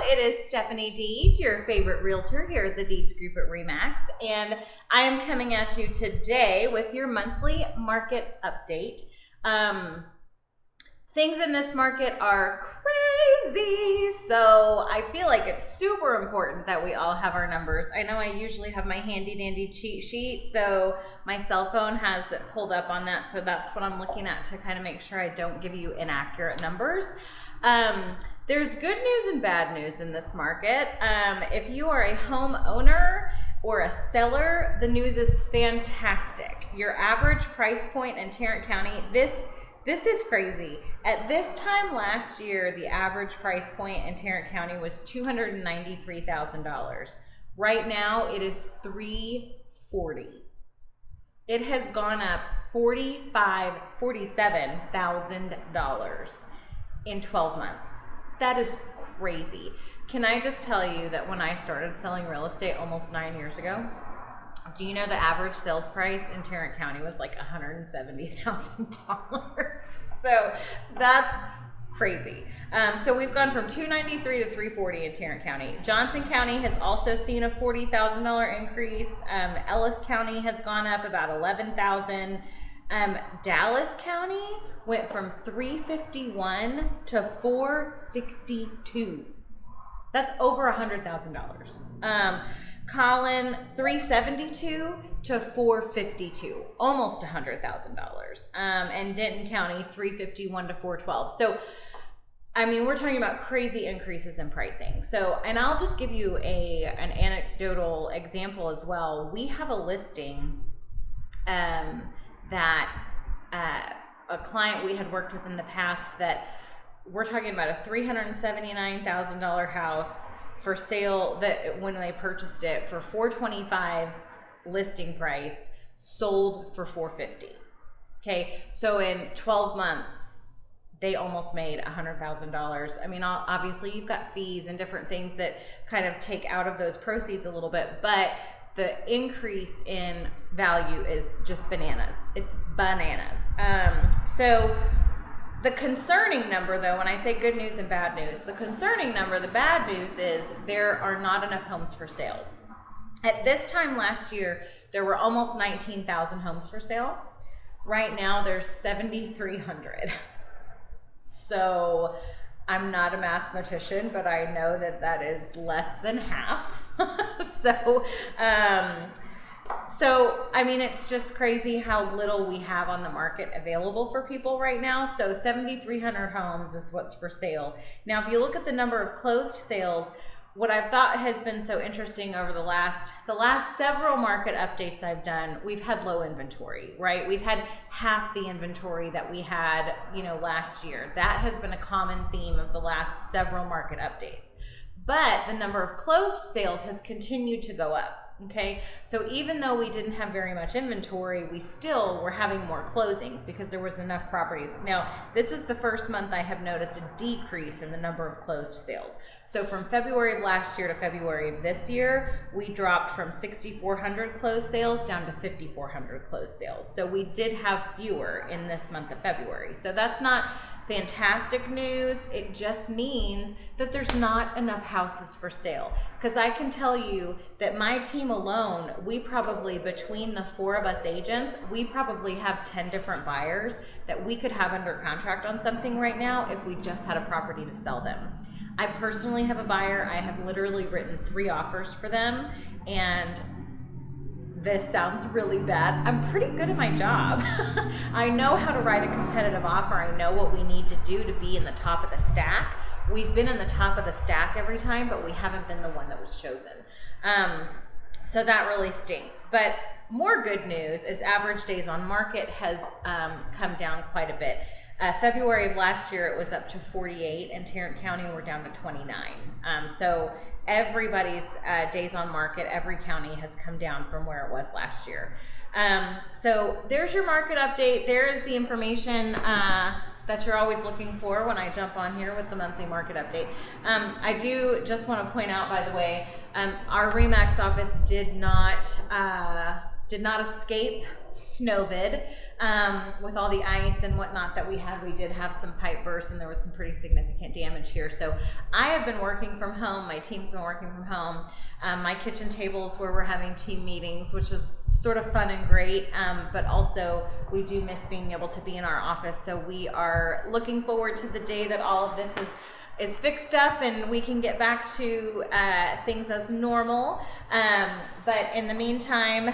it is Stephanie Deeds, your favorite realtor here at the Deeds Group at RE/MAX, and I am coming at you today with your monthly market update. Things in this market are crazy, so I feel like it's super important that we all have our numbers. I know I usually have my handy dandy cheat sheet, so my cell phone has it pulled up on that, so that's what I'm looking at to kind of make sure I don't give you inaccurate numbers. There's good news and bad news in this market. If you are a homeowner or a seller, the news is fantastic. Your average price point in Tarrant County, this is crazy. At this time last year, the average price point in Tarrant County was $293,000. Right now, it is $340,000. It has gone up $47,000 in 12 months. That is crazy. Can I just tell you that when I started selling real estate almost 9 years ago, do you know the average sales price in Tarrant County was like $170,000? So that's crazy. So we've gone from $293,000 to $340,000 in Tarrant County. Johnson County has also seen a $40,000 increase. Ellis County has gone up about $11,000. Dallas County went from $351,000 to $462,000. That's over $100,000. Collin, $372,000 to $452,000, almost $100,000. And Denton County, $351,000 to $412,000. So, I mean, we're talking about crazy increases in pricing. So, and I'll just give you an anecdotal example as well. We have a listing that a client we had worked with in the past that we're talking about a $379,000 house for sale that when they purchased it for $425,000 listing price, sold for $450,000. Okay, so in 12 months, they almost made $100,000. I mean, obviously you've got fees and different things that kind of take out of those proceeds a little bit, but the increase in value is just bananas. It's bananas. So the concerning number, though, when I say good news and bad news, the concerning number, the bad news is there are not enough homes for sale. At this time last year, there were almost 19,000 homes for sale. Right now, there's 7,300. So I'm not a mathematician, but I know that that is less than half. So, I mean, it's just crazy how little we have on the market available for people right now. So 7,300 homes is what's for sale. Now, if you look at the number of closed sales, what I've thought has been so interesting over the last several market updates I've done, we've had low inventory, right? We've had half the inventory that we had, last year. That has been a common theme of the last several market updates. But the number of closed sales has continued to go up. Okay, so even though we didn't have very much inventory, we still were having more closings because there was enough properties. Now, this is the first month I have noticed a decrease in the number of closed sales. So from February of last year to February of this year, we dropped from 6,400 closed sales down to 5,400 closed sales. So we did have fewer in this month of February. So that's not fantastic news. It just means that there's not enough houses for sale. Because I can tell you that my team alone, we probably, between the 4 of us agents, we probably have 10 different buyers that we could have under contract on something right now if we just had a property to sell them. I personally have a buyer. I have literally written 3 offers for them, and this sounds really bad. I'm pretty good at my job. I know how to write a competitive offer. I know what we need to do to be in the top of the stack. We've been in the top of the stack every time, but we haven't been the one that was chosen. So that really stinks. But more good news is average days on market has come down quite a bit. February of last year, it was up to 48, and Tarrant County, we're down to 29. So everybody's days on market, every county has come down from where it was last year. So there's your market update. There is the information that you're always looking for when I jump on here with the monthly market update. I do just want to point out, by the way, our RE/MAX office did not did not escape Snowvid. With all the ice and whatnot that we had, we did have some pipe bursts and there was some pretty significant damage here. So I have been working from home. My team's been working from home. My kitchen table is where we're having team meetings, which is sort of fun and great, but also we do miss being able to be in our office. So we are looking forward to the day that all of this is fixed up and we can get back to things as normal. But in the meantime,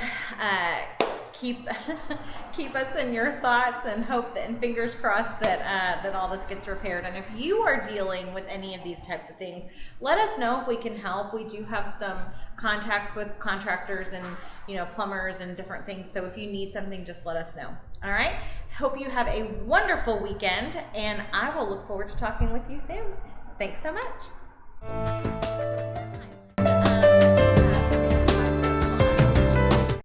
keep us in your thoughts and hope that, and fingers crossed that that all this gets repaired. And if you are dealing with any of these types of things, let us know if we can help. We do have some contacts with contractors and plumbers and different things. So if you need something, just let us know. All right. Hope you have a wonderful weekend, and I will look forward to talking with you soon. Thanks so much.